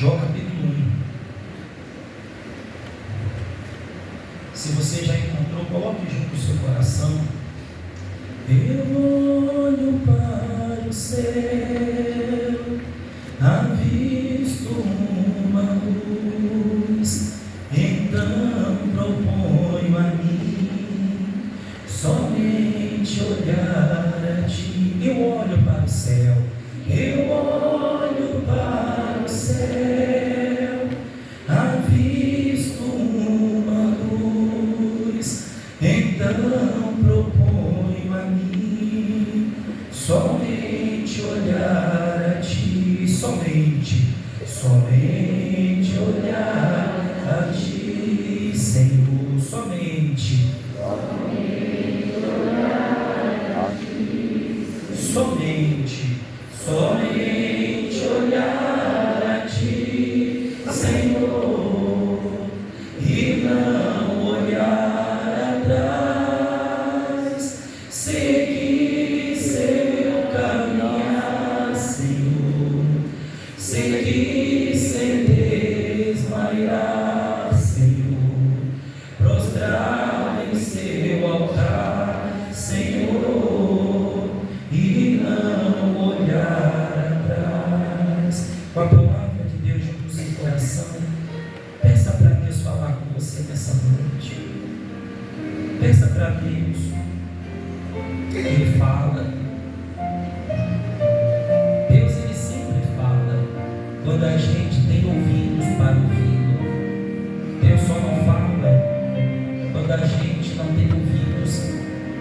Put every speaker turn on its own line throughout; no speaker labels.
Jó capítulo 1. Se você já encontrou, coloque junto o seu coração. Eu olho para o céu, avisto uma luz, então proponho a mim somente olhar a ti. Eu olho para o céu, eu olho para o céu, avisto uma luz, então proponho a mim somente olhar a ti, somente olhar a ti, Senhor, somente olhar a ti, somente olhar a ti, Senhor, e não olhar atrás, seguir seu caminhar, Senhor, seguir sem desmaiar, Senhor, prostrar em seu altar, Senhor, e não olhar atrás. Com a palavra de Deus junto ao seu coração, peça para Deus falar com você nessa noite. Peça para Deus. Ele fala. Deus, Ele sempre fala quando a gente tem ouvidos para ouvi-lo. Deus só não fala quando a gente não tem ouvidos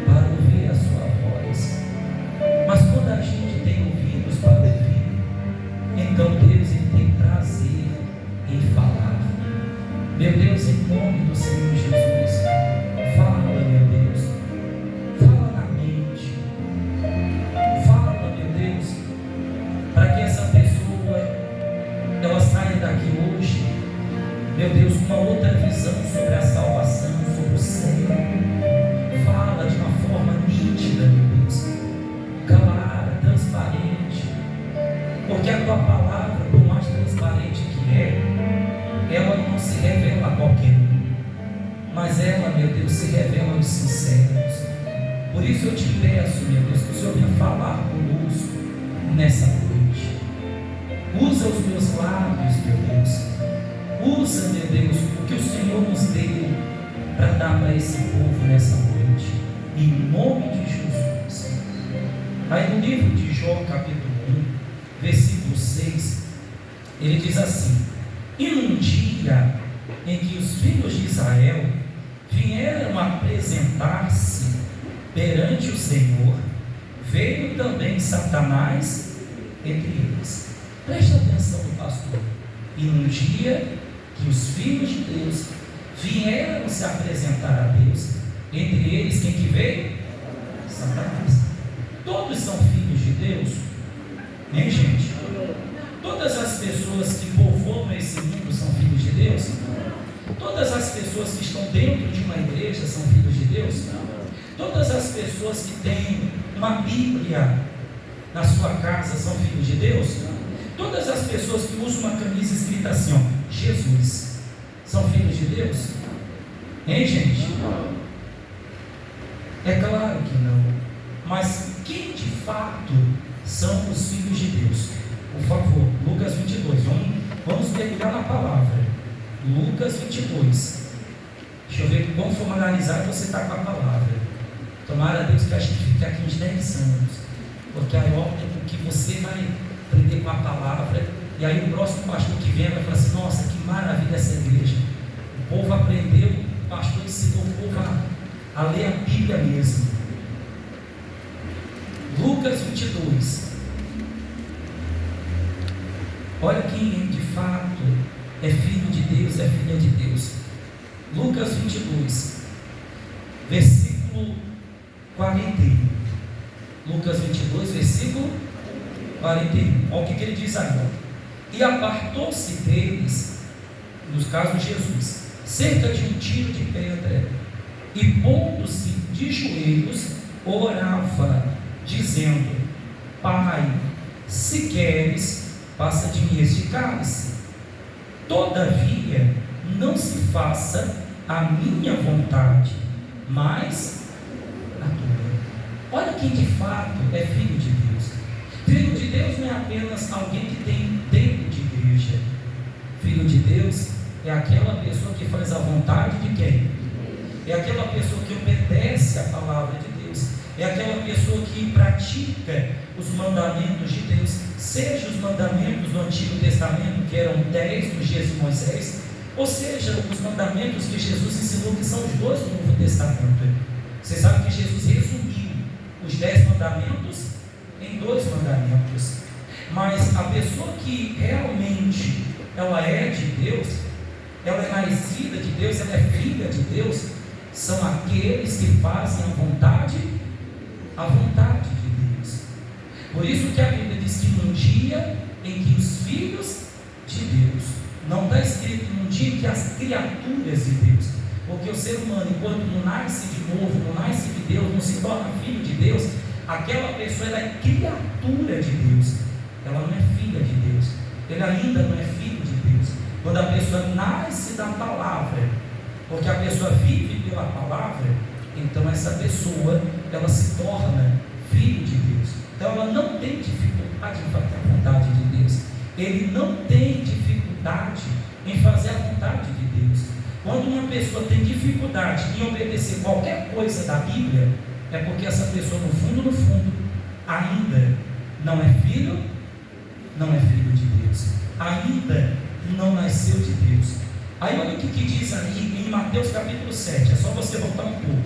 para ouvir a sua voz. Mas quando a gente tem ouvidos para ouvir, então Deus, Ele tem prazer em falar. Meu Deus, em nome do Senhor Jesus, fala, meu Deus, fala na mente, fala, meu Deus, para que essa pessoa, ela saia daqui hoje, meu Deus, com uma outra visão sobre a salvação, sobre o céu. Fala de uma forma nítida, meu Deus, clara, transparente, porque a tua palavra, por mais transparente que ela não se revela a qualquer um, mas ela, meu Deus, se revela aos sinceros. Por isso eu te peço, meu Deus, que o Senhor venha falar conosco nessa noite. Usa os meus lábios, meu Deus. Usa, meu Deus, o que o Senhor nos deu para dar para esse povo nessa noite, em nome de Jesus. Aí no livro de Jó, capítulo 1, versículo 6, ele diz assim: e num dia em que os filhos de Israel vieram apresentar-se perante o Senhor, veio também Satanás entre eles. Presta atenção, pastor. E num dia que os filhos de Deus vieram se apresentar a Deus, entre eles quem que veio? Satanás. Todos são filhos de Deus, hein, gente? Todas as pessoas que povoam esse mundo são filhos de Deus? Todas as pessoas que estão dentro de uma igreja são filhos de Deus? Todas as pessoas que têm uma Bíblia na sua casa são filhos de Deus? Todas as pessoas que usam uma camisa escrita assim, ó, Jesus, são filhos de Deus? Hein, gente? É claro que não. Mas quem de fato são os filhos de Deus? Por favor, Lucas 22, vamos mergulhar na palavra. Lucas 22. Deixa eu ver, vamos formalizar, você está com a palavra. Tomara a Deus que a gente fique aqui uns 10 anos, porque aí ó, que você vai aprender com a palavra, e aí o próximo pastor que vem vai falar assim: nossa, que maravilha essa igreja. O povo aprendeu, o pastor ensinou o povo a ler a Bíblia mesmo. Lucas 22. Olha quem de fato é filho de Deus, é filha de Deus. Lucas 22, versículo 41. Lucas 22, versículo 41. Olha o que ele diz agora. E apartou-se deles, nos casos de Jesus, cerca de um tiro de pedra, e pondo-se de joelhos, orava, dizendo: Pai, se queres, passa de mim este cálice. Todavia, não se faça a minha vontade, mas a tua. Olha quem de fato é filho de Deus. Filho de Deus não é apenas alguém que tem tempo de igreja. Filho de Deus é aquela pessoa que faz a vontade de quem? É aquela pessoa que obedece a palavra de Deus. É aquela pessoa que pratica os mandamentos de Deus, seja os mandamentos do Antigo Testamento, que eram 10 nos dias de Moisés, ou seja, os mandamentos que Jesus ensinou, que são os 2 do Novo Testamento. Você sabe que Jesus resumiu os 10 mandamentos em 2 mandamentos. Mas a pessoa que realmente ela é de Deus, ela é nascida de Deus, ela é filha de Deus, são aqueles que fazem a vontade de Deus. Por isso que a Bíblia diz que num dia em que os filhos de Deus, não está escrito num dia em que as criaturas de Deus, porque o ser humano, enquanto não nasce de novo, não nasce de Deus, não se torna filho de Deus, aquela pessoa ela é criatura de Deus, ela não é filha de Deus, ele ainda não é filho de Deus. Quando a pessoa nasce da palavra, porque a pessoa vive pela palavra, então essa pessoa ela se torna filho de Deus. Então ela não tem dificuldade em fazer a vontade de Deus, ele não tem dificuldade em fazer a vontade de Deus. Quando uma pessoa tem dificuldade em obedecer qualquer coisa da Bíblia, é porque essa pessoa no fundo ainda não é filho de Deus, ainda não nasceu de Deus. Aí olha o que diz ali em Mateus capítulo 7, é só você voltar um pouco.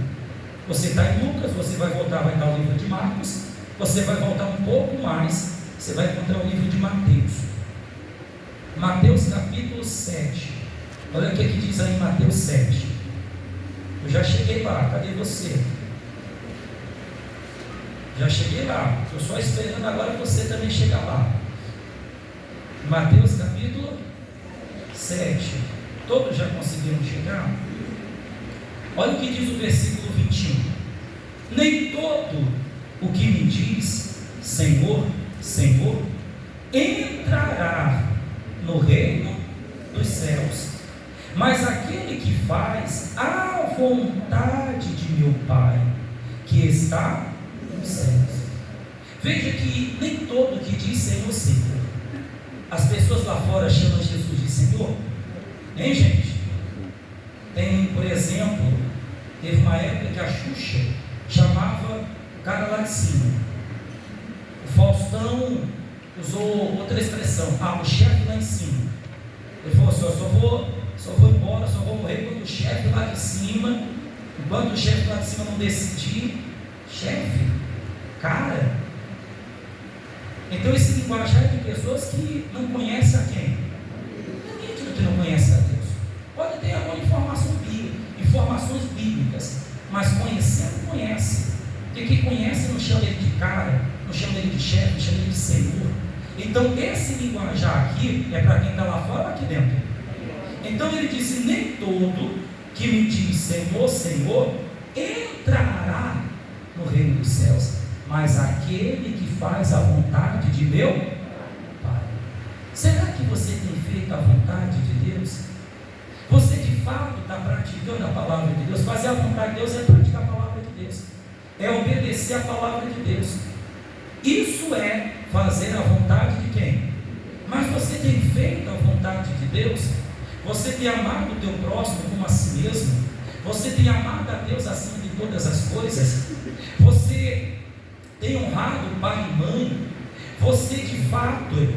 Você está em Lucas, você vai voltar, vai dar o livro de Marcos, você vai voltar um pouco mais, você vai encontrar o livro de Mateus. Mateus capítulo 7, olha o que diz aí em Mateus 7. Eu já cheguei lá, cadê você? Já cheguei lá, estou só esperando agora você também chegar lá. Mateus capítulo 7, todos já conseguiram chegar? Olha o que diz o versículo 21. Nem todo o que me diz Senhor, Senhor, entrará no reino dos céus, mas aquele que faz a vontade de meu Pai, que está nos céus. Veja que nem todo que diz Senhor, Senhor. As pessoas lá fora chamam Jesus de Senhor, hein, gente? Tem, por exemplo, teve uma época que a Xuxa chamava o cara lá de cima. O Faustão usou outra expressão, o chefe lá em cima. Ele falou assim: só vou embora, só vou morrer quando o chefe lá de cima, enquanto o chefe lá de cima não decidir. Chefe, cara. Então esse linguajar é de pessoas que não conhecem a quem? Ninguém diz que não conhece a Deus. Pode ter alguma informações bíblicas, mas conhecendo, conhece. Porque quem conhece não chama ele de cara, não chama ele de chefe, não chama ele de Senhor. Então esse linguajar aqui é para quem está lá fora ou aqui dentro? Então ele disse: nem todo que me diz Senhor, Senhor, entrará no reino dos céus, mas aquele que faz a vontade de meu Pai. Será que você tem feito a vontade de Deus? Você de fato está praticando a palavra de Deus? Fazer a vontade de Deus é praticar a palavra de Deus, é obedecer a palavra de Deus. Isso é fazer a vontade de quem? Mas você tem feito a vontade de Deus? Você tem amado o teu próximo como a si mesmo? Você tem amado a Deus acima de todas as coisas? Você tem honrado pai e mãe? Você de fato,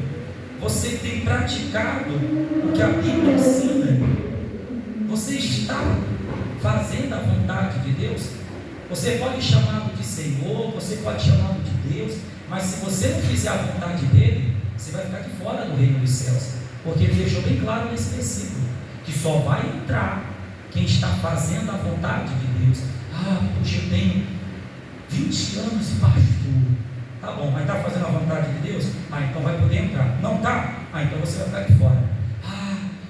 você tem praticado o que a Bíblia ensina? Você está fazendo a vontade de Deus? Você pode chamá-lo de Senhor, você pode chamá-lo de Deus, mas se você não fizer a vontade dele, você vai ficar de fora do reino dos céus, porque ele deixou bem claro nesse versículo, que só vai entrar quem está fazendo a vontade de Deus. Puxa, eu tenho 20 anos de pastor. Tá bom, mas está fazendo a vontade de Deus? Então vai poder entrar. Não está? Então você vai ficar de fora.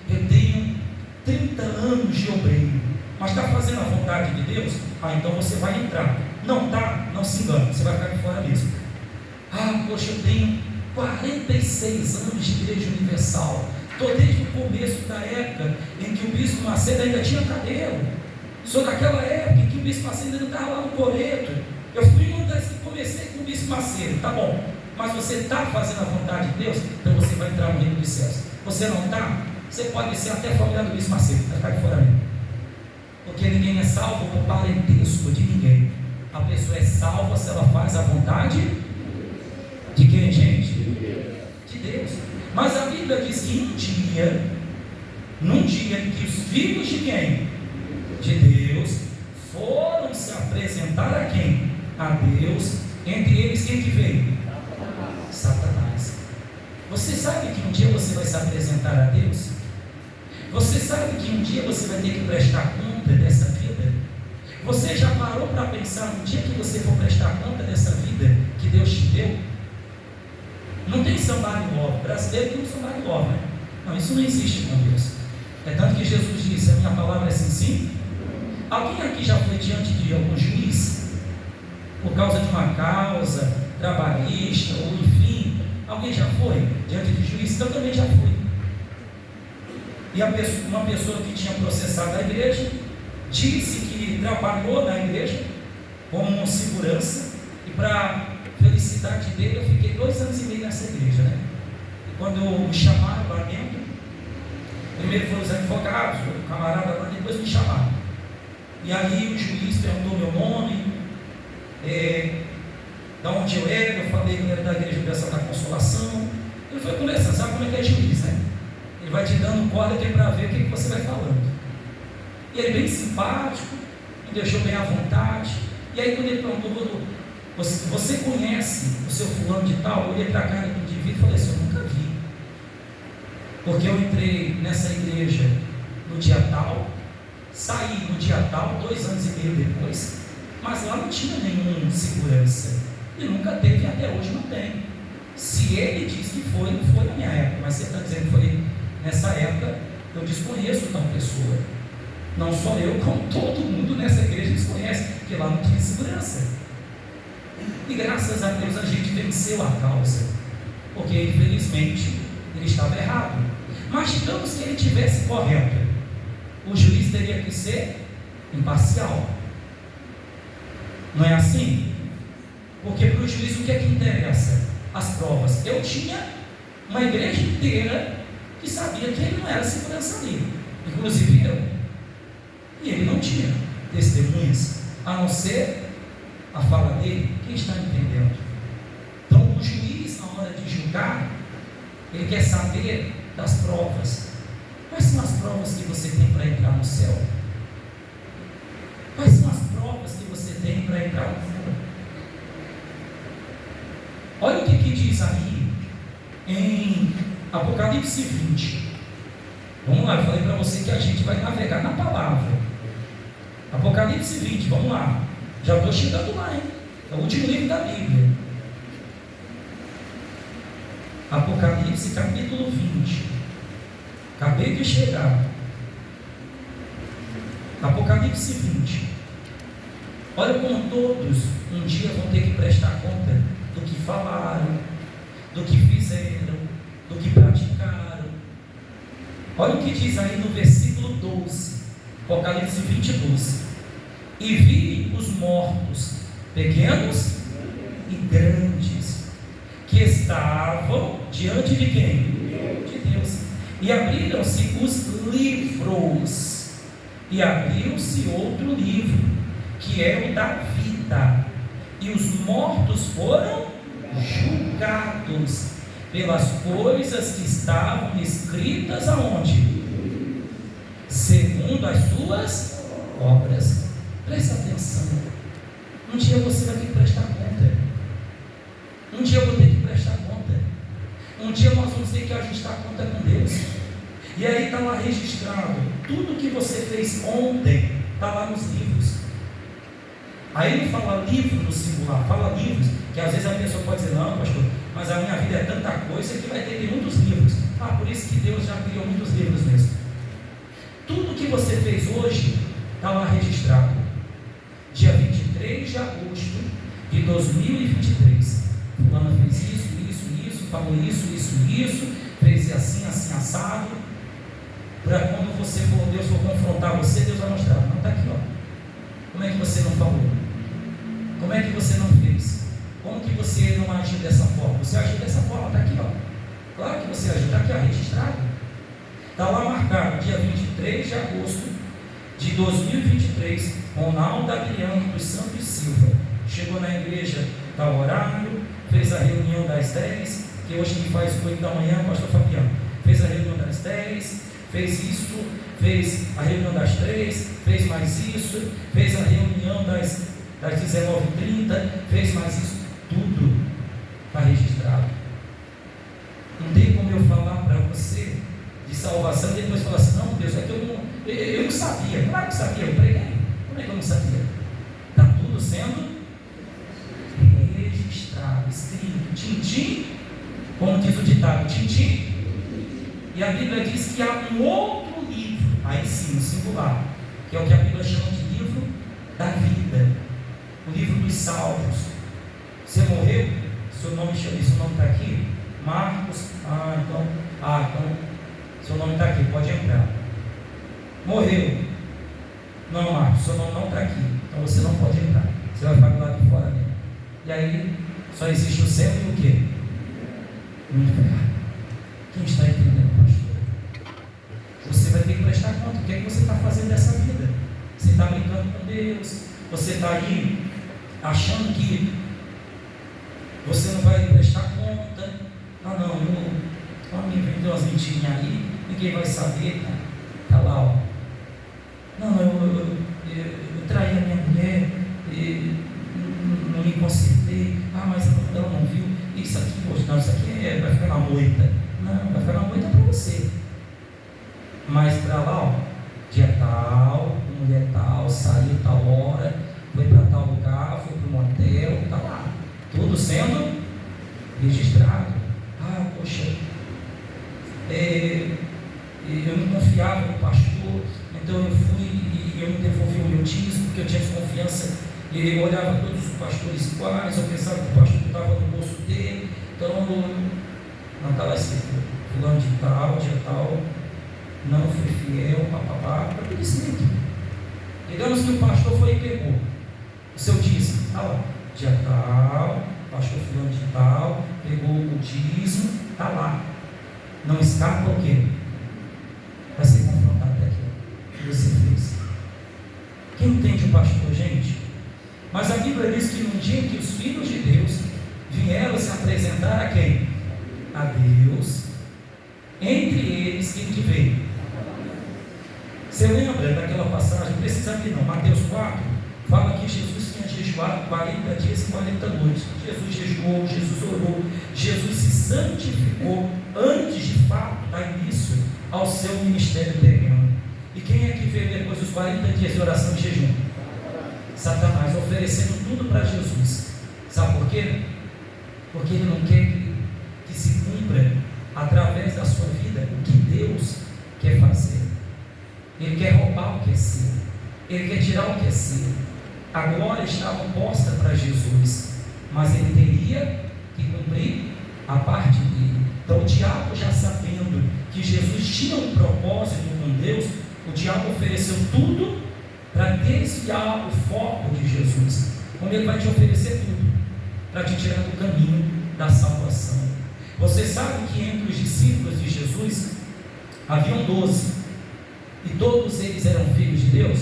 Eu tenho 30 anos de obreiro, mas está fazendo a vontade de Deus? Então você vai entrar. Não está? Não se engane, você vai ficar de fora mesmo. Poxa, eu tenho 46 anos de igreja universal, Estou desde o começo da época em que o bispo Macedo ainda tinha cabelo. Sou daquela época em que o bispo Macedo ainda não estava lá no coreto. Eu fui um das que comecei com o bispo Macedo, tá bom. Mas você está fazendo a vontade de Deus, então você vai entrar no reino dos céus. Você não está? Você pode ser até familiar do bispo Macedo, vai ficar de fora mesmo. Porque ninguém é salvo por parentesco de ninguém. A pessoa é salva se ela faz a vontade de quem, gente? De Deus. Mas a Bíblia diz que num dia em que os filhos de quem? De Deus foram se apresentar a quem? A Deus. Entre eles quem que veio? Satanás. Você sabe que um dia você vai se apresentar a Deus? Você sabe que um dia você vai ter que prestar conta dessa vida? Você já parou para pensar no dia que você for prestar conta dessa vida que Deus te deu? Não tem somebody love. Brasileiro tem um somebody love, né? Não, isso não existe com Deus. É tanto que Jesus disse: a minha palavra é sim, sim. Alguém aqui já foi diante de algum juiz por causa de uma causa trabalhista ou enfim? Alguém já foi diante de juiz? Eu também já fui. E uma pessoa que tinha processado a igreja disse que trabalhou na igreja como segurança, e para felicidade dele eu fiquei 2 anos e meio nessa igreja, né? E quando me chamaram lá dentro, primeiro foram os advogados, o camarada lá, depois me chamaram. E aí o juiz perguntou meu nome, da onde eu era. Eu falei que eu era da Igreja Universal da Consolação. Ele foi conversando, sabe como é que é juiz, né? Ele vai te dando corda aqui para ver o que você vai falando. E ele bem simpático, me deixou bem à vontade. E aí quando ele perguntou: você conhece o seu fulano de tal? Eu olhei para a cara do indivíduo e falei assim: eu nunca vi. Porque eu entrei nessa igreja no dia tal, saí no dia tal, 2 anos e meio depois, mas lá não tinha nenhuma segurança. E nunca teve e até hoje não tem. Se ele diz que foi, não foi na minha época, mas você está dizendo que foi nessa época, eu desconheço tal pessoa. Não só eu, como todo mundo nessa igreja desconhece, porque lá não tinha segurança. E graças a Deus a gente venceu a causa, porque infelizmente ele estava errado. Mas digamos que ele tivesse correto, o juiz teria que ser imparcial. Não é assim? Porque para o juiz o que é que interessa? As provas. Eu tinha uma igreja inteira que sabia que ele não era segurança ali, inclusive eu. E ele não tinha testemunhas, a não ser a fala dele. Quem está entendendo? Então o juiz, na hora de julgar, ele quer saber das provas. Quais são as provas que você tem para entrar no céu? Quais são as provas que você tem para entrar no céu? Olha o que diz aí em Apocalipse 20. Vamos lá, eu falei para você que a gente vai navegar na palavra. Apocalipse 20, vamos lá. Já estou chegando lá, hein? É o último livro da Bíblia. Apocalipse capítulo 20. Acabei de chegar. Apocalipse 20. Olha como todos um dia vão ter que prestar conta do que falaram, do que fizeram, do que praticaram. Olha o que diz aí no versículo 12, Apocalipse 20, 12. E vi os mortos, pequenos e grandes, que estavam diante de quem? De Deus. E abriram-se os livros, e abriu-se outro livro, que é o da vida, e os mortos foram julgados pelas coisas que estavam escritas aonde? Segundo as suas obras. Presta atenção. Um dia você vai ter que prestar conta. Um dia eu vou ter que prestar conta. Um dia nós vamos ter que ajustar conta com Deus. E aí está lá registrado tudo que você fez ontem, está lá nos livros. Aí não fala livro no singular, fala livros, que às vezes a pessoa pode dizer: não, pastor, mas a minha vida é tanta coisa que vai ter muitos livros. Por isso que Deus já criou muitos livros mesmo. Tudo que você fez hoje está lá registrado. Dia 23 de agosto de 2023. Fulano fez isso, falou isso, fez ser assim, assim, assado, para quando Deus for confrontar você, Deus vai mostrar. Não, está aqui, ó. Como é que você não falou? Como é que você não fez? Como que você não agiu dessa forma? Você agiu dessa forma, está aqui, ó. Claro que você agiu, está aqui, ó, registrado. Está lá marcado, dia 23 de agosto de 2023, Ronaldo Adriano dos Santos Silva. Chegou na igreja, está horário, fez a reunião das 10, que hoje quem faz 8 da manhã, pastor Fabiano. Fez a reunião das 10, fez isso, fez a reunião das 3, fez mais isso, fez a reunião das 19h30, fez mais isso, tudo está registrado. Não tem como eu falar para você de salvação e depois falar assim, não, Deus, é que eu não sabia. Claro que sabia, eu preguei. Como é que eu não sabia? Está tudo sendo registrado, escrito, tintim, como diz o ditado, tintim. E a Bíblia diz que há um outro livro, aí sim, no singular, que é o que a Bíblia chama de livro da vida, o livro dos salvos. Você morreu? Seu nome está aqui? Marcos, então, seu nome está aqui, pode entrar. Morreu? Não, Marcos, seu nome não está aqui, então você não pode entrar. Você vai ficar do lado de fora mesmo. E aí, só existe o céu e o quê? O inferno. Quem está entendendo, pastor? Você vai ter que prestar conta. O que é que você está fazendo dessa vida? Você está brincando com Deus? Você está aí achando que você não vai prestar conta? Me vendeu umas mentirinhas aí, ninguém vai saber. Está lá, ó. Eu traí a minha mulher, não me consertei. Mas ela não viu. Isso aqui, poxa, não, isso aqui vai ficar na moita. Não, vai ficar na moita para você. Mas para lá, ó, dia tal, mulher tal, saiu tal hora, foi para tal lugar, foi para o motel, está lá. Tudo sendo registrado. Poxa, eu não confiava no pastor, então eu fui e eu não devolvi o meu dízimo, porque eu tinha desconfiança. E eu olhava todos os pastores iguais, eu pensava que o pastor estava no bolso dele. Então, não estava escrito, fulano de tal, dia tal, não fui fiel, papapá, para tudo escrito. Digamos que o pastor foi e pegou o seu dízimo, está lá, dia tal, pastor fulano de tal, pegou o dízimo, está lá. Não escapa o quê? Vai ser confrontado daquilo que você fez. Quem entende o pastor, gente? Mas a Bíblia diz que no dia que os filhos de Deus vieram se apresentar a quem? A Deus. Entre eles, quem que veio? Você lembra daquela passagem? Não precisa abrir não. Mateus 4 fala que Jesus tinha jejuado 40 dias e 40 noites. Jesus jejuou, Jesus orou, Jesus se santificou antes de fato dar início ao seu ministério terreno. E quem é que veio depois dos 40 dias de oração e jejum? Satanás, oferecendo tudo para Jesus. Sabe por quê? Porque ele não quer que se cumpra através da sua vida o que Deus quer fazer. Ele quer roubar o que é seu, ele quer tirar o que é seu. A glória estava posta para Jesus, mas ele teria que cumprir a parte dele. Então o diabo, já sabendo que Jesus tinha um propósito com Deus, o diabo ofereceu tudo para desviar o foco de Jesus. Como ele vai te oferecer tudo para te tirar do caminho da salvação. Você sabe que entre os discípulos de Jesus haviam 12, e todos eles eram filhos de Deus?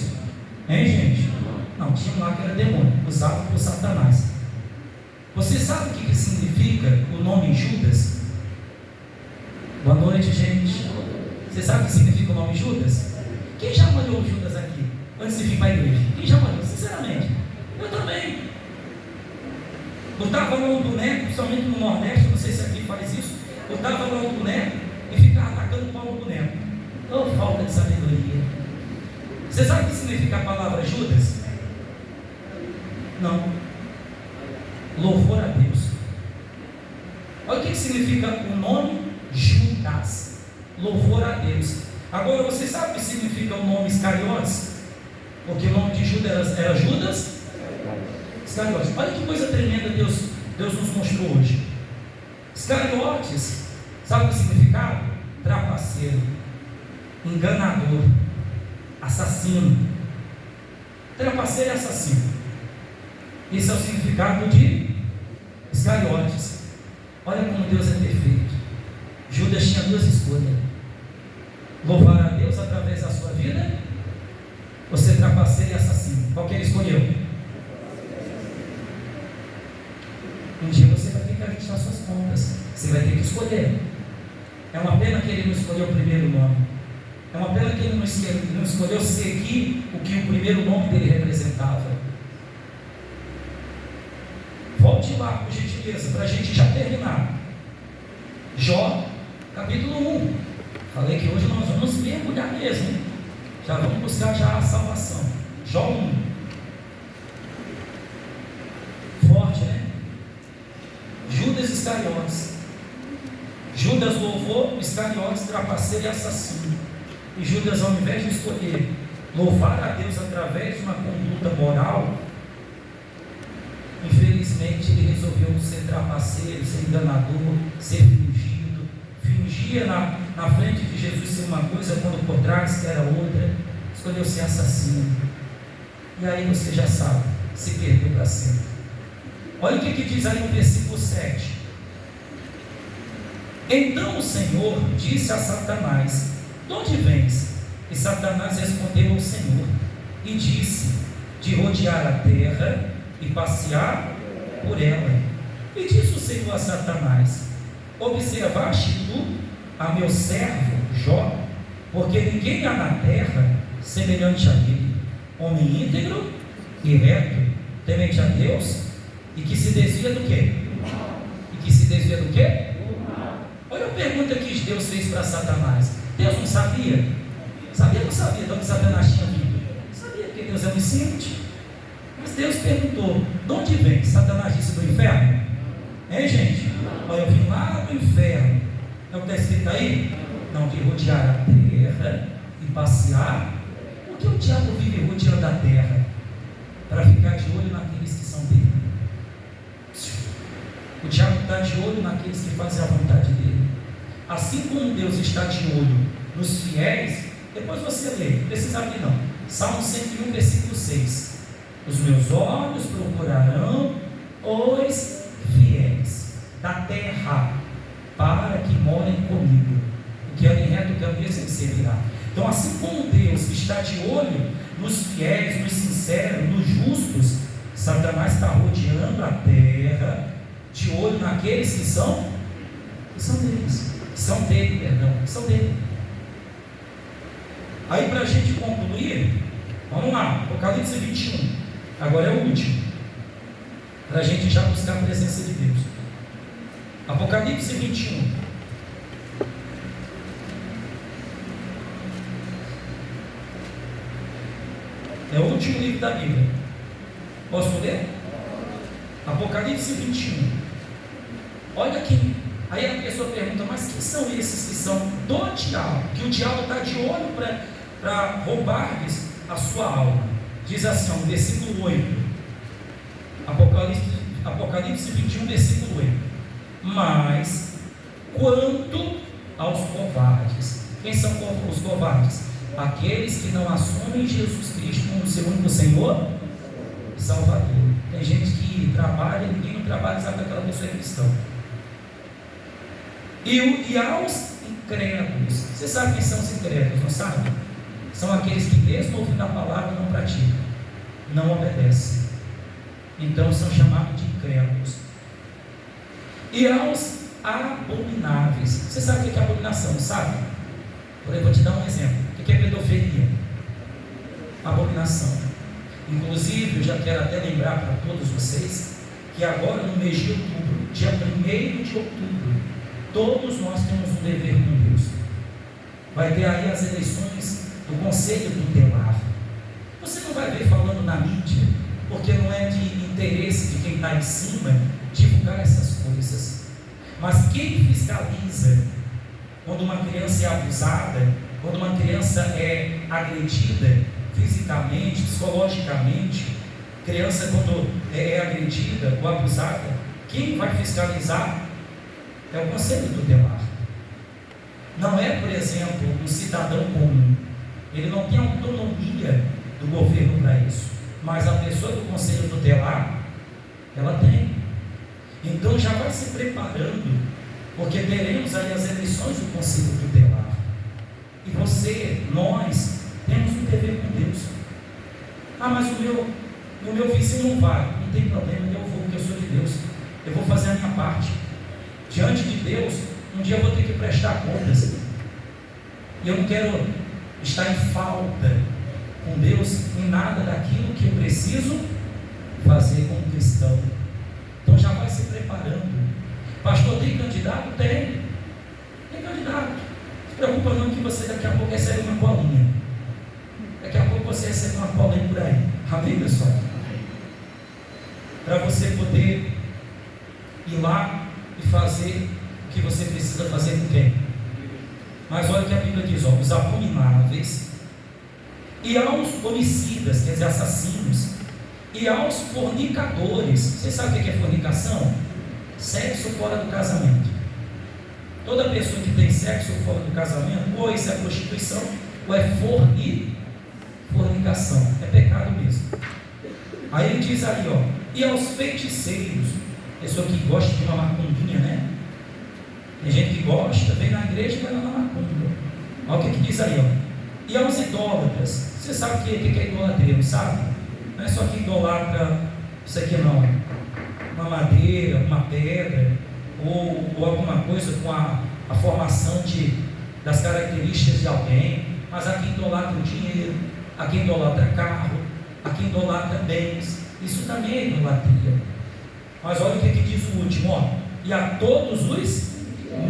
Hein, gente? Não, tinha um lá que era demônio, usado por Satanás. Você sabe o que significa o nome Judas? Boa noite, gente. Você sabe o que significa o nome Judas? Quem já malhou Judas aqui? Antes de vir para a igreja? Quem já malhou? Sinceramente, eu também. Botava lá um boneco, principalmente no Nordeste, não sei se aqui faz isso. Botava lá um boneco e ficava atacando o pau no boneco. Oh, falta de sabedoria. Você sabe o que significa a palavra Judas? Não. Louvor a Deus. Olha o que significa o nome Judas. Louvor a Deus. Agora você sabe o que significa o nome Iscariotes? Porque o nome de Judas era Judas Iscariotes. Olha que coisa tremenda Deus nos mostrou hoje. Iscariotes, sabe o que significava? trapaceiro, enganador, assassino. Trapaceiro e assassino. Esse é o significado de Iscariotes. Olha como Deus é perfeito. Judas tinha duas escolhas: louvar a Deus através da sua vida, ou ser trapaceiro e assassino. Qual que ele escolheu? Um dia você vai ter que ajustar suas contas. Você vai ter que escolher. É uma pena que ele não escolheu o primeiro nome. É uma pena que ele não escolheu seguir o que o primeiro nome dele representava. Volte lá, por gentileza, para a gente já terminar. Jó, capítulo 1. Falei que hoje nós vamos mergulhar mesmo, hein? Já vamos buscar já a salvação. Jó 1. Forte, né? Judas Iscariotes. Judas louvou Iscariotes, trapaceiro e assassino. E Judas, ao invés de escolher louvar a Deus através de uma conduta moral, infelizmente ele resolveu ser trapaceiro, ser enganador, ser fingido. Fingia na frente de Jesus ser uma coisa, quando por trás era outra. Escolheu ser assassino. E aí você já sabe, se perdeu para sempre. Olha o que diz aí no versículo 7. Então o Senhor disse a Satanás: de onde vens? E Satanás respondeu ao Senhor e disse: de rodear a terra e passear por ela. E disse o Senhor a Satanás: observaste tu a meu servo Jó? Porque ninguém há na terra semelhante a ele, homem íntegro e reto, temente a Deus, e que se desvia do quê? E que se desvia do quê? Olha a pergunta que Deus fez para Satanás. Deus não sabia? Sabia ou não sabia de onde Satanás tinha vindo? Sabia, porque Deus é onisciente. Mas Deus perguntou: de onde vem? Satanás disse: do inferno. Hein, gente? Olha, eu vim lá do inferno. É o que está escrito aí? Não, de rodear a terra e passear. Por que o diabo vive rodeando a terra? Para ficar de olho naqueles que são dele. O diabo está de olho naqueles que fazem a vontade dele. Assim como Deus está de olho nos fiéis, depois você lê, não precisa abrir não. Salmo 101, versículo 6. Os meus olhos procurarão os fiéis da terra, para que morem comigo. O que é reto, o que é mesmo, ele servirá. Então, assim como Deus está de olho nos fiéis, nos sinceros, nos justos, Satanás está rodeando a terra, de olho naqueles que são deles, que são dele, perdão, que são dele. Aí, para a gente concluir, vamos lá, Apocalipse 21, agora é o último, para a gente já buscar a presença de Deus. Apocalipse 21. É o último livro da Bíblia. Posso ler? Apocalipse 21. Olha aqui. Aí a pessoa pergunta: mas quem são esses que são do diabo? Que o diabo está de olho para roubar-lhes a sua alma. Diz assim, ó, no versículo 8. Apocalipse 21, versículo 8. Mas quanto aos covardes. Quem são os covardes? Aqueles que não assumem Jesus Cristo como seu único Senhor e Salvador. Tem gente que trabalha e ninguém não trabalha, sabe que aquela pessoa é cristão. E aos incrédulos. Você sabe quem são os incrédulos, não sabe? São aqueles que, mesmo ouvindo a palavra, não praticam, não obedecem. Então são chamados de incrédulos. E aos abomináveis. Você sabe o que é abominação, não sabe? Eu vou te dar um exemplo. O que é pedofilia? Abominação. Inclusive, eu já quero até lembrar para todos vocês que agora, no mês de outubro, dia 1º de outubro, todos nós temos um dever com Deus. Vai ter aí as eleições do Conselho Tutelar. Você não vai ver falando na mídia, porque não é de interesse de quem está em cima divulgar essas coisas. Mas quem fiscaliza quando uma criança é abusada, quando uma criança é agredida fisicamente, psicologicamente, criança quando é agredida ou abusada, quem vai fiscalizar é o Conselho Tutelar. não é, por exemplo, um cidadão comum. Ele não tem autonomia do governo para isso. Mas a pessoa do conselho tutelar, ela tem. Então já vai se preparando, porque teremos aí as eleições do conselho tutelar. E você, nós, temos um dever com Deus. Ah, mas o meu vizinho não vai. Não tem problema, eu vou, porque eu sou de Deus. Eu vou fazer a minha parte. Diante de Deus, um dia eu vou ter que prestar contas. E eu não quero estar em falta com Deus em nada daquilo que eu preciso fazer como cristão. Então já vai se preparando. Pastor, tem candidato? Tem candidato. Não se preocupa não que você daqui a pouco recebe uma colinha. Daqui a pouco você recebe uma colinha por aí. Amém, pessoal? Para você poder ir lá e fazer o que você precisa fazer com quem? Mas olha o que a Bíblia diz, ó, os abomináveis e aos homicidas, quer dizer, assassinos, e aos fornicadores. Você sabe o que é fornicação? Sexo fora do casamento. Toda pessoa que tem sexo fora do casamento, ou isso é prostituição, ou é fornicação. É pecado mesmo. Aí ele diz aí, ó, e aos feiticeiros, pessoa que gosta de uma macumbinha, né? Tem gente que gosta, vem na igreja e vai lá na macumba. Olha o que diz aí, ó. E aos idólatras. Você sabe o que é idolatria, não sabe? Não é só que idolatra isso aqui não. Uma madeira, uma pedra, ou alguma coisa com a formação das características de alguém. Mas aqui idolatra o dinheiro, aqui idolatra carro, aqui idolatra bens. Isso também é idolatria. Mas olha o que diz o último, ó. E a todos os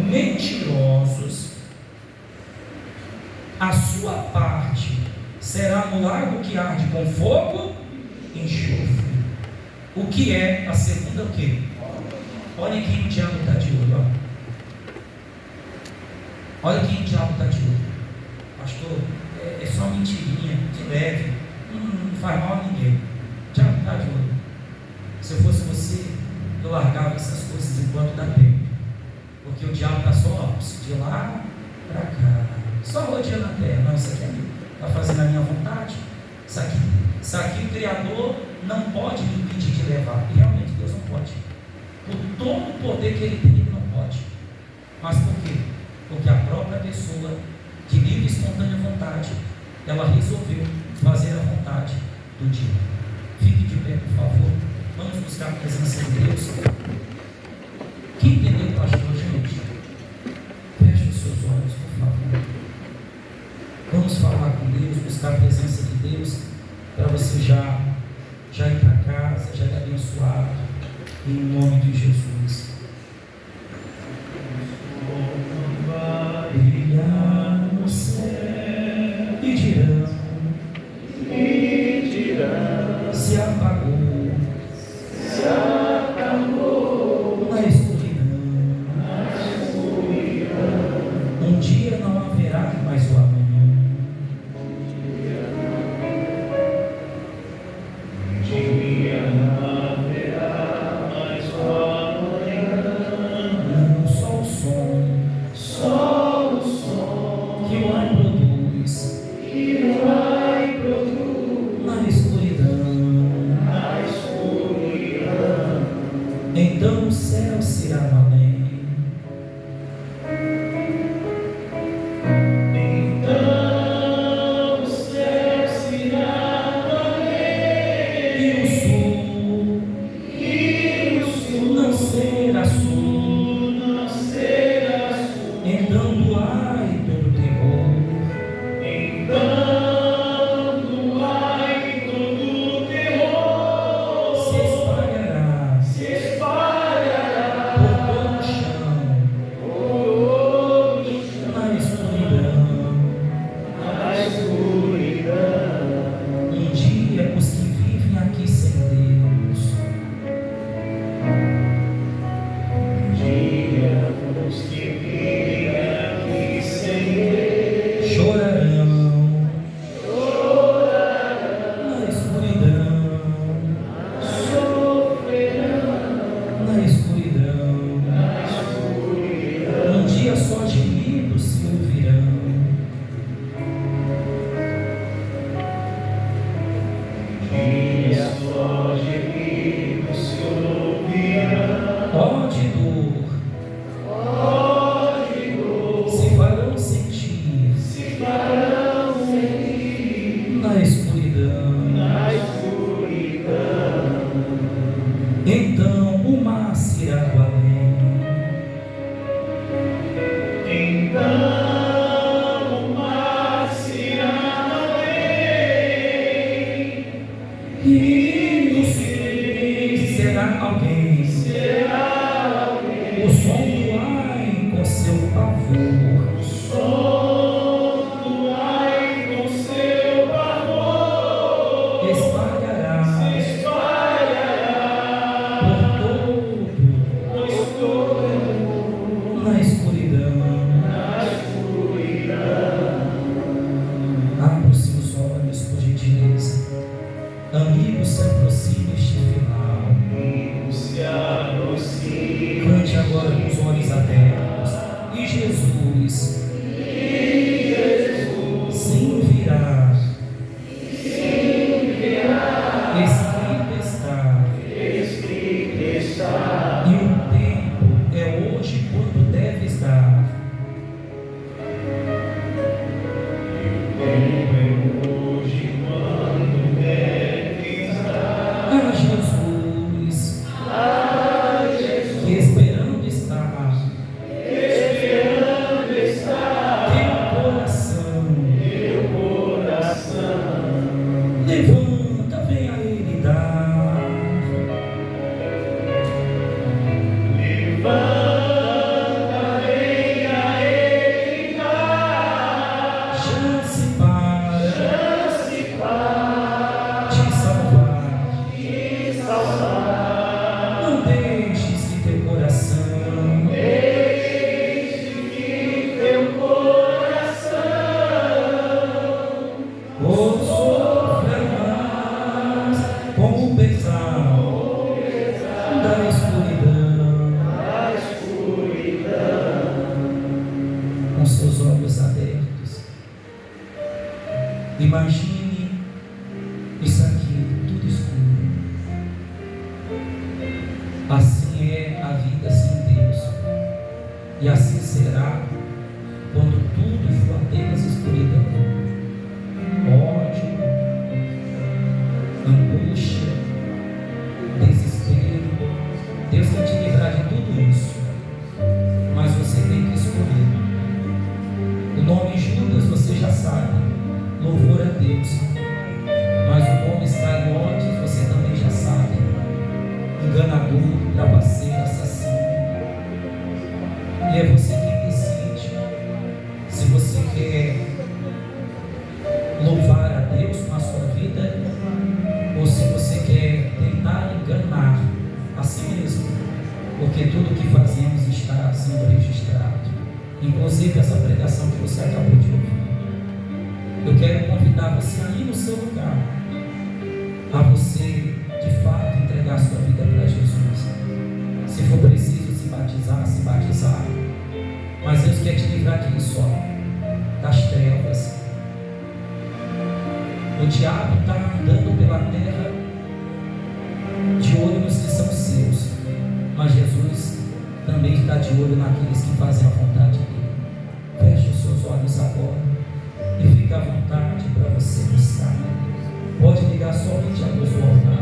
mentirosos, a sua parte será no lago que arde com fogo e enxofre. O que é a segunda o quê? Olha quem o diabo está de olho, ó. Olha quem o diabo está de olho. Pastor, é só mentirinha, de leve, não faz mal a ninguém. O diabo está de olho. Se eu fosse você, eu largava essas coisas enquanto dá tempo. Porque o diabo está só de lá para cá, só rodeando a terra. Não, isso aqui está fazendo a minha vontade. Isso aqui o Criador não pode me impedir de levar. E realmente Deus não pode. Por todo o poder que Ele tem, Ele não pode. Mas por quê? Porque a própria pessoa, de livre e espontânea vontade, ela resolveu fazer a vontade do dia. Fique de pé, por favor. Vamos buscar a presença de Deus. Quem entendeu, pastor, gente? Feche os seus olhos, por favor. Vamos falar com Deus, buscar a presença de Deus, para você já ir para casa, já ir abençoado, em nome de Jesus. Brilhar no céu e dirão, se apagou na escuridão. Um dia não haverá mais o amanhã. Não, só o som que o ar produz na escuridão. Então o céu será além. E o sul não será sul. Então do ai todo terror. Se espalhará por E no silêncio será alguém, o som do ar com seu pavor, espalhará por todo na escuridão. Abra os seus olhos, por gentileza. Amigo, se aproxime este final. Cante agora com os olhos abertos. E Jesus, sim virá. Escrito está. E o tempo é hoje quando deve estar. Jesus, que esperando está, teu coração, levanta, vem a Ele dar, já se para te salvar. Não deixes que teu coração ou sofra mais com o pesar da escuridão. Com seus olhos abertos, imagine isso aqui, tudo escuro. Assim é a vida sem Deus, e assim será quando tudo for apenas escuridão, ódio, angústia, desespero. Deus quer te livrar de tudo isso, mas você tem que escolher. O nome Judas você já sabe, louvor a Deus, mas o nome Iscariotes você também já sabe, enganador, trapaceiro, assassino. E é você quem decide se você quer louvar a Deus com a sua vida ou se você quer tentar enganar a si mesmo, porque tudo que fazemos está sendo registrado, inclusive essa pregação que você acabou de ouvir. Eu quero convidar você aí no seu lugar a você de fato entregar a sua vida para Jesus. Se for preciso se batizar, mas Deus quer te livrar disso, das trevas. O diabo está andando pela terra de olho nos que são seus, mas Jesus também está de olho naqueles que fazem a vontade dele. Feche os seus olhos agora e fique à vontade para você buscar. Pode ligar somente a luz do altar.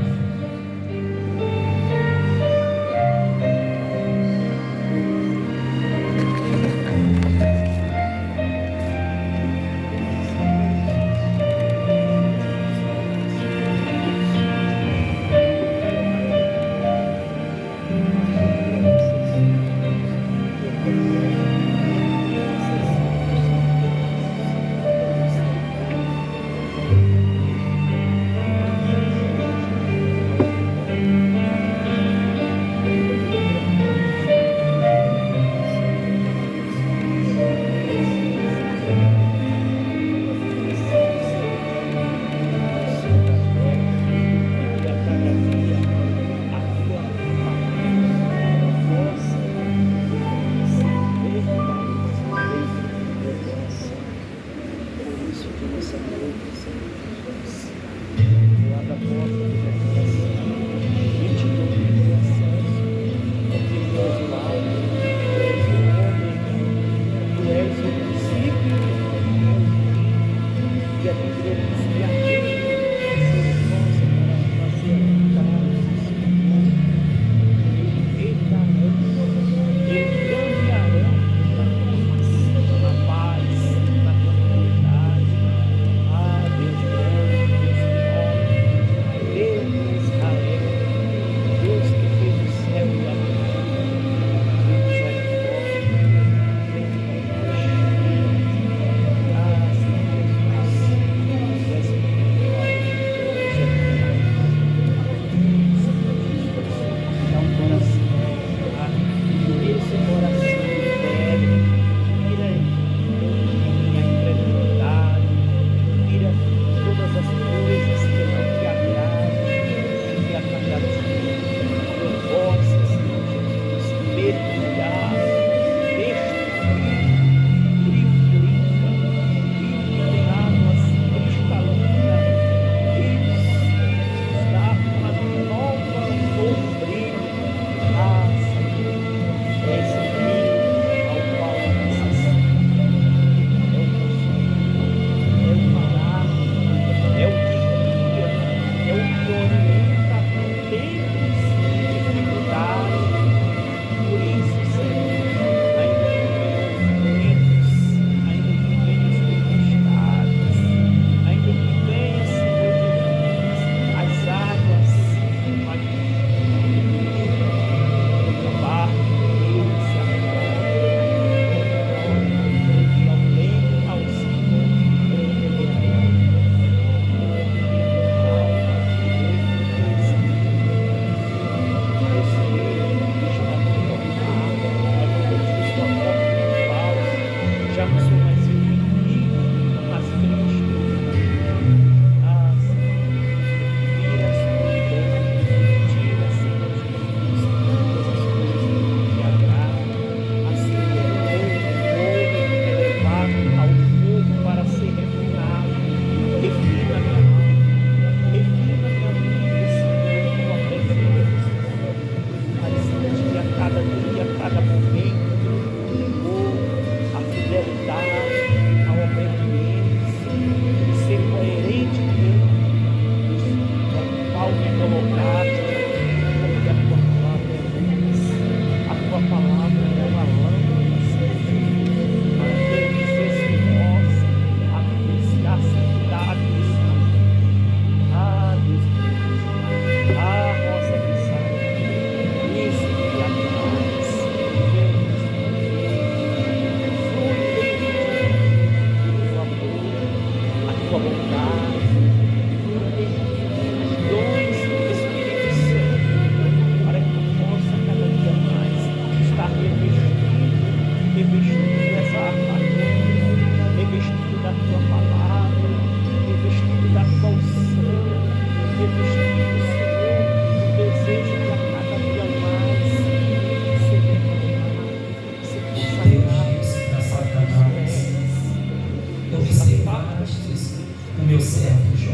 O meu servo Jó,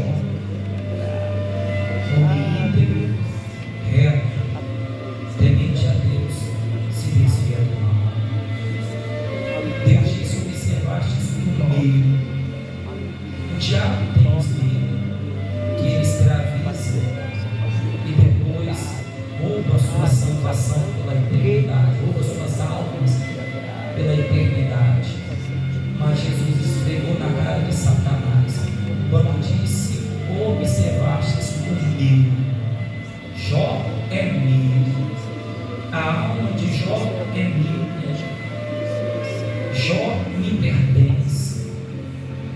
homem íntegro, reto, temente a Deus, se desvia do mal. Deus disse: observastes primeiro. O diabo tem os dele, que ele escraviza e depois rouba a sua salvação pela eternidade, rouba as suas almas pela eternidade. Mas Jesus esfregou na cara de Satanás quando disse: observastes comigo. Jó é meu, a alma de Jó é minha, Jó me pertence.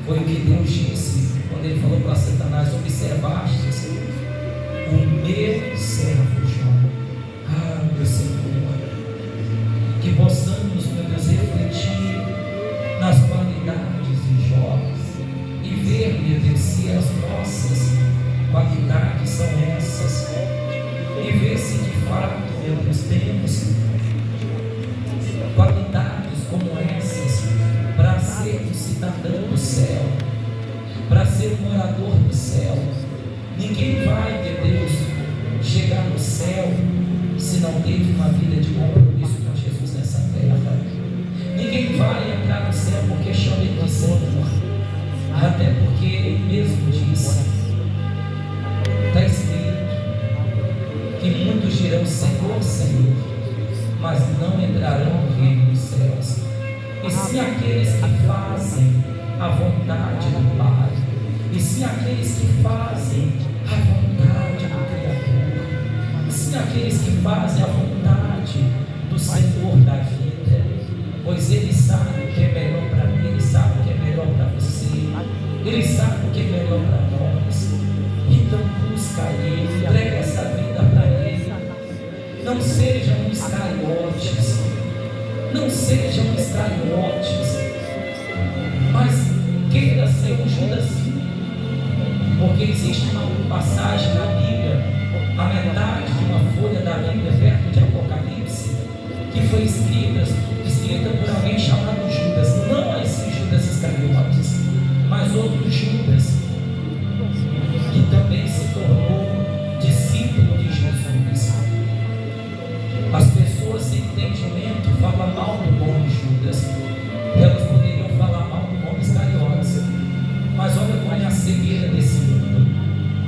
Foi o que Deus disse quando ele falou para Satanás: observastes o meu servo Jó. Ah, meu Senhor, que possamos, meu Deus, refletir nas qualidades de Jó e ver, meu Deus, se as nossas qualidades são essas, e ver se de fato, meu Deus, temos qualidades como essas para ser um cidadão do céu, para ser um morador do céu. Ninguém vai, meu Deus, chegar no céu se não teve uma vida de compromisso com Jesus nessa terra. Ninguém vai entrar no céu porque chama de Senhor, até porque Ele mesmo disse, está escrito, que muitos dirão: Senhor, Senhor, mas não entrarão no reino dos céus, e sim aqueles que fazem a vontade do Pai, e sim aqueles que fazem a vontade do Criador, e sim aqueles que fazem a vontade do Senhor da vida, pois Ele sabe o que é melhor para mim, Ele sabe o que é melhor para você, Ele sabe o que é melhor para nós. Então busca Ele, entrega essa vida para Ele. Não sejam iscariotes, não sejam iscariotes, mas queira ser um Judazinho, porque existe uma passagem na Bíblia, a metade de uma folha da Bíblia, perto de Apocalipse, que foi escrita por alguém chamado Judas. Não esse Judas Iscariotes, mas outro Judas, que também se tornou discípulo de Jesus. As pessoas sem entendimento falam mal do nome Judas, elas poderiam falar mal do nome Iscariotes, mas olha como é a cegueira desse mundo.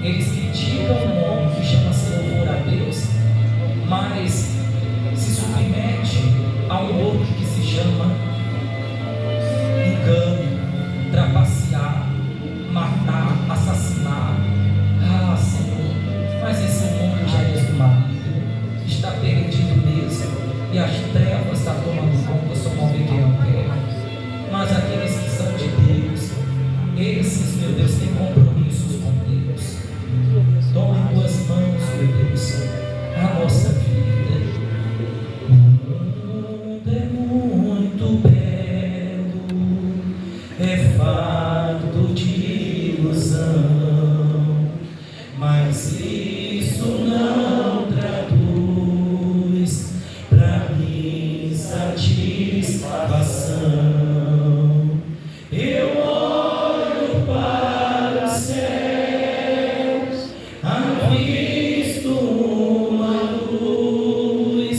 Eles criticam o nome que chama-se louvor a Deus, mas se submete a um outro que se chama engano, trapacear, matar, assassinar. Ah, Senhor, mas esse mundo já é esmagado, está perdido mesmo, e as trevas estão tomando conta, só vão ver quem não quer. Mas aqueles que são de Deus, esses, meu Deus, têm compromissos com Deus. Toma em tuas mãos, meu Deus, a nossa vida. O mundo é muito belo, é farto de ilusão, mas isso não traduz pra mim satisfação. Eu olho para os céus, avisto uma luz,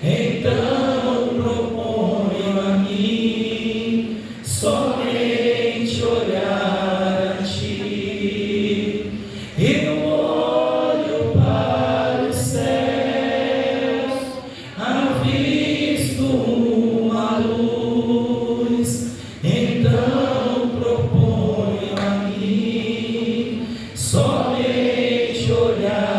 então proponho a mim somente olhar a ti. Eu olho para os céus, avisto uma luz, então proponho a mim somente olhar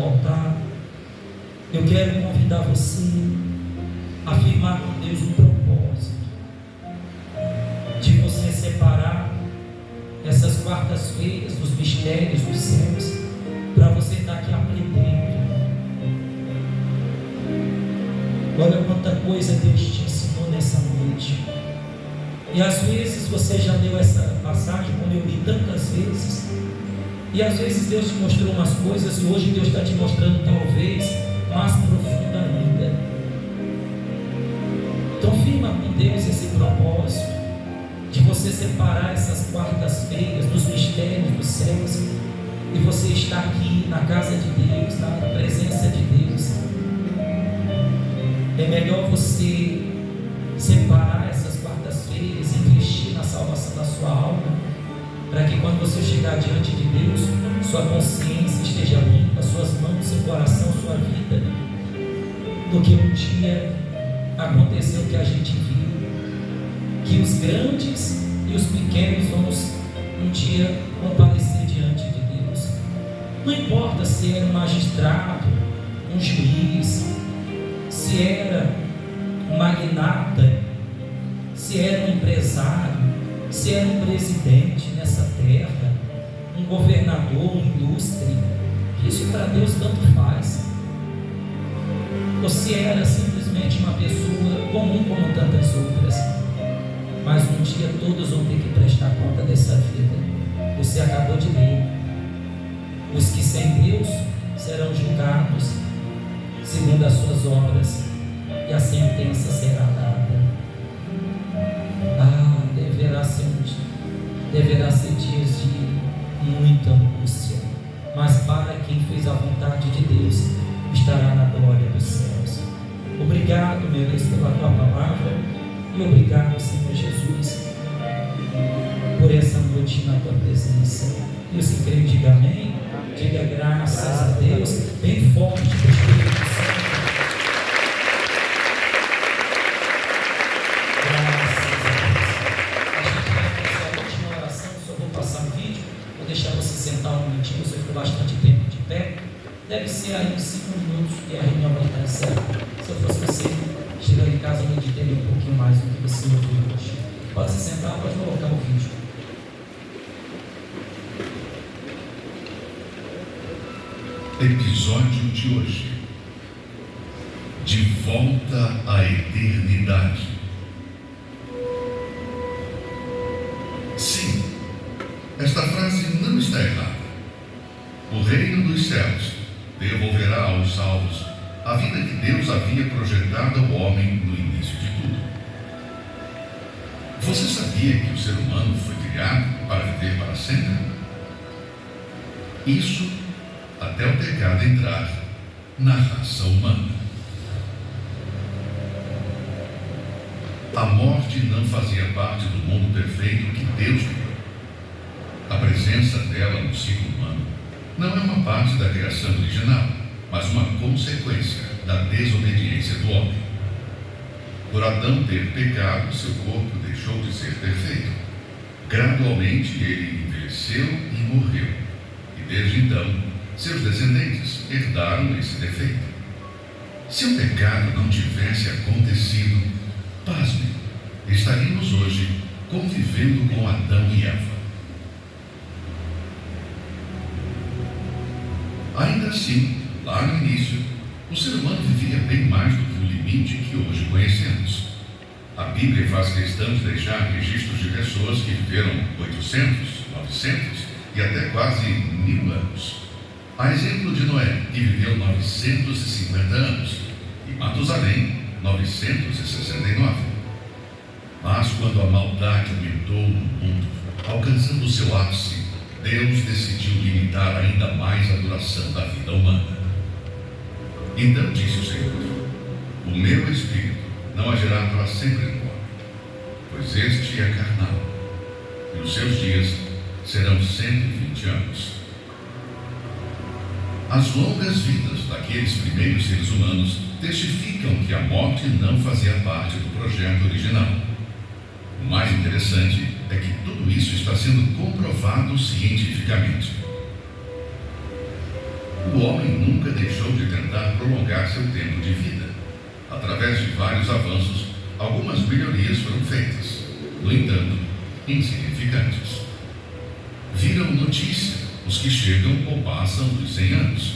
altar, eu quero convidar você a afirmar com Deus um propósito de você separar essas quartas-feiras dos mistérios dos céus, para você estar aqui aprendendo. Olha quanta coisa Deus te ensinou nessa noite. E às vezes você já leu essa passagem, como eu li tantas vezes, e às vezes Deus te mostrou umas coisas, e hoje Deus está te mostrando talvez mais profunda ainda. Então firma com Deus esse propósito de você separar essas quartas-feiras dos mistérios dos céus, e você estar aqui na casa de Deus, na presença de Deus. É melhor você separar essas quartas-feiras e investir na salvação da sua alma, para que quando você chegar diante de Deus, sua consciência esteja limpa, suas mãos, seu coração, sua vida, do que um dia aconteceu que a gente viu, que os grandes e os pequenos vamos um dia comparecer diante de Deus. Não importa se era um magistrado, um juiz, se era um magnata, se era um empresário, se era um presidente nessa terra, um governador, um ilustre. Isso para Deus tanto faz. Ou se era simplesmente uma pessoa comum como tantas outras. Mas um dia todos vão ter que prestar conta dessa vida. Você acabou de ler. Os que sem Deus serão julgados segundo as suas obras, e a sentença será dada. Deverá ser dias de muita angústia, mas para quem fez a vontade de Deus, estará na glória dos céus. Obrigado, meu Deus, pela tua palavra, e obrigado, Senhor Jesus, por essa noite na tua presença. E os que creem, diga amém. Diga graças a Deus, bem forte, Espírito Santo. Graças a Deus. A gente vai fazer a última oração. Só vou passar um vídeo, vou deixar você sentar um minutinho. Você ficou bastante tempo de pé. Deve ser aí uns 5 minutos e a reunião vai estar encerrada. Se eu fosse você, chegando em casa, meditei um pouquinho mais do que você ouviu hoje. Pode se sentar, pode colocar o vídeo.
Episódio de hoje: de volta à eternidade. Sim, esta frase não está errada. O reino dos céus devolverá aos salvos a vida que Deus havia projetado ao homem no início de tudo. Você sabia que o ser humano foi criado para viver para sempre? Isso até o pecado entrar na raça humana. A morte não fazia parte do mundo perfeito que Deus criou. A presença dela no ciclo humano não é uma parte da criação original, mas uma consequência da desobediência do homem. Por Adão ter pecado, seu corpo deixou de ser perfeito. Gradualmente ele envelheceu e morreu. E desde então, seus descendentes herdaram esse defeito. Se o pecado não tivesse acontecido, pasme, estaríamos hoje convivendo com Adão e Eva. Ainda assim, lá no início, o ser humano vivia bem mais do que o limite que hoje conhecemos. A Bíblia faz questão de deixar registros de pessoas que viveram 800, 900 e até quase 1000 anos. A exemplo de Noé, que viveu 950 anos, e Matusalém, 969. Mas quando a maldade aumentou no mundo, alcançando seu ápice, Deus decidiu limitar ainda mais a duração da vida humana. Então disse o Senhor: o meu Espírito não agirá para sempre no homem, pois este é carnal, e os seus dias serão 120 anos. As longas vidas daqueles primeiros seres humanos testificam que a morte não fazia parte do projeto original. O mais interessante é que tudo isso está sendo comprovado cientificamente. O homem nunca deixou de tentar prolongar seu tempo de vida. Através de vários avanços, algumas melhorias foram feitas, no entanto, insignificantes. Viram notícia os que chegam ou passam dos 100 anos.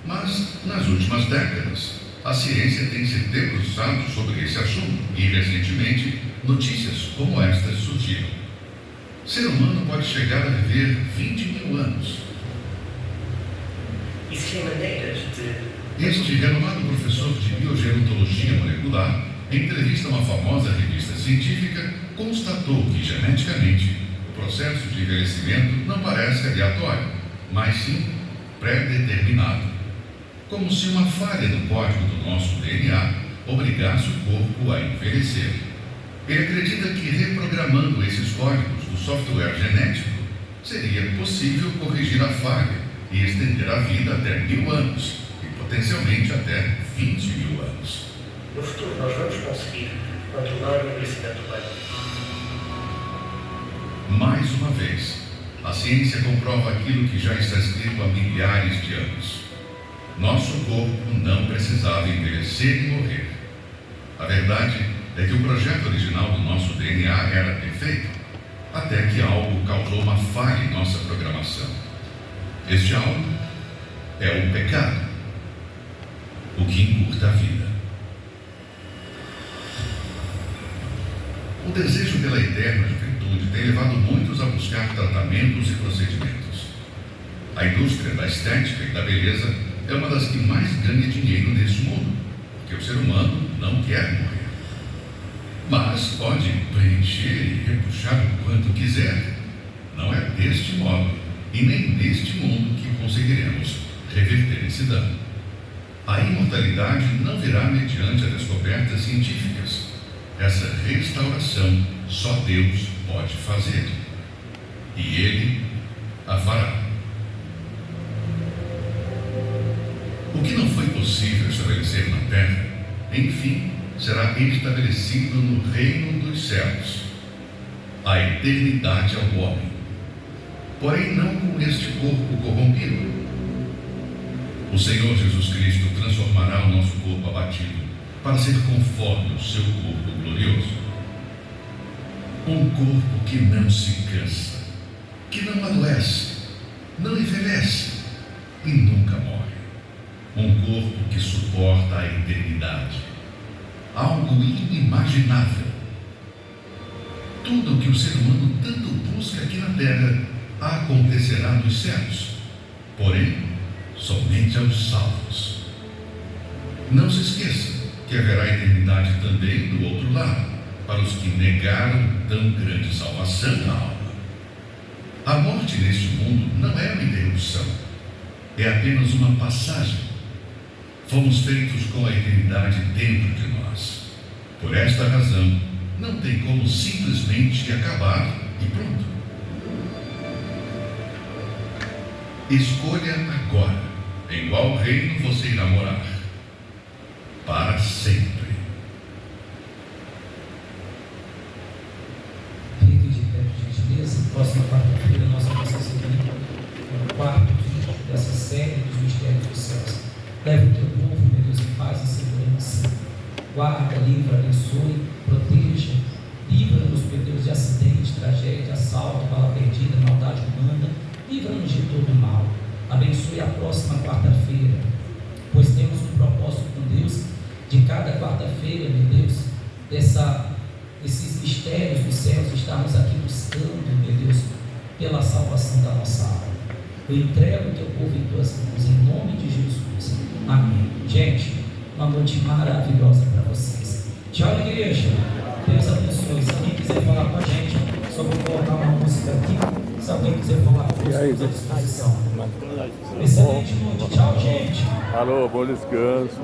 Mas, nas últimas décadas, a ciência tem se debruçado sobre esse assunto e, recentemente, notícias como estas surgiram. O ser humano pode chegar a viver 20 mil anos. Este renomado professor de biogerontologia molecular, em entrevista a uma famosa revista científica, constatou que, geneticamente, o processo de envelhecimento não parece aleatório, mas sim pré-determinado. Como se uma falha no código do nosso DNA obrigasse o corpo a envelhecer. Ele acredita que, reprogramando esses códigos do software genético, seria possível corrigir a falha e estender a vida até 1000 anos e potencialmente até 20 mil anos.
No futuro, nós vamos conseguir controlar o envelhecimento humano.
Mais uma vez, a ciência comprova aquilo que já está escrito há milhares de anos. Nosso corpo não precisava envelhecer e morrer. A verdade é que o projeto original do nosso DNA era perfeito, até que algo causou uma falha em nossa programação. Este algo é o pecado, o que encurta a vida. O desejo pela eterna juventude tem levado muitos a buscar tratamentos e procedimentos. A indústria da estética e da beleza é uma das que mais ganha dinheiro neste mundo, porque o ser humano não quer morrer. Mas pode preencher e repuxar o quanto quiser. Não é deste modo e nem neste mundo que conseguiremos reverter esse dano. A imortalidade não virá mediante as descobertas científicas. Essa restauração só Deus pode fazer. E Ele a fará. O que não foi possível estabelecer na terra, enfim, será estabelecido no reino dos céus. A eternidade ao homem. Porém, não com este corpo corrompido. O Senhor Jesus Cristo transformará o nosso corpo abatido para ser conforme o seu corpo glorioso. Um corpo que não se cansa, que não adoece, não envelhece e nunca morre. Um corpo que suporta a eternidade. Algo inimaginável. Tudo o que o ser humano tanto busca aqui na terra acontecerá nos céus, porém, somente aos salvos. Não se esqueça que haverá eternidade também do outro lado, para os que negaram tão grande salvação na alma. A morte neste mundo não é uma interrupção, é apenas uma passagem. Fomos feitos com a eternidade dentro de nós. Por esta razão, não tem como simplesmente acabar e pronto. Escolha agora em qual reino você irá morar. Para sempre.
Fique de pé, por gentileza. Próxima quarta-feira nós vamos seguir o quarto vídeo dessa série dos mistérios dos céus. Leve o teu povo, meu Deus, em paz e segurança. Guarda, livra, abençoe, proteja. Livra-nos, meu Deus, de acidente, tragédia, assalto, bala perdida, maldade humana. Livra-nos de todo mal. Abençoe a próxima quarta-feira, pois temos um propósito com Deus de cada quarta-feira, meu Deus, desses mistérios dos céus, estarmos aqui buscando, meu Deus, pela salvação da nossa alma. Eu entrego o teu povo em tuas mãos, em nome de Jesus. Amém. Gente, uma noite maravilhosa para vocês. Tchau, igreja. Deus abençoe. Se alguém quiser falar com a gente, só vou colocar uma música aqui. Se alguém quiser falar com nós, à disposição. Excelente noite. Tchau, gente.
Alô, bom descanso.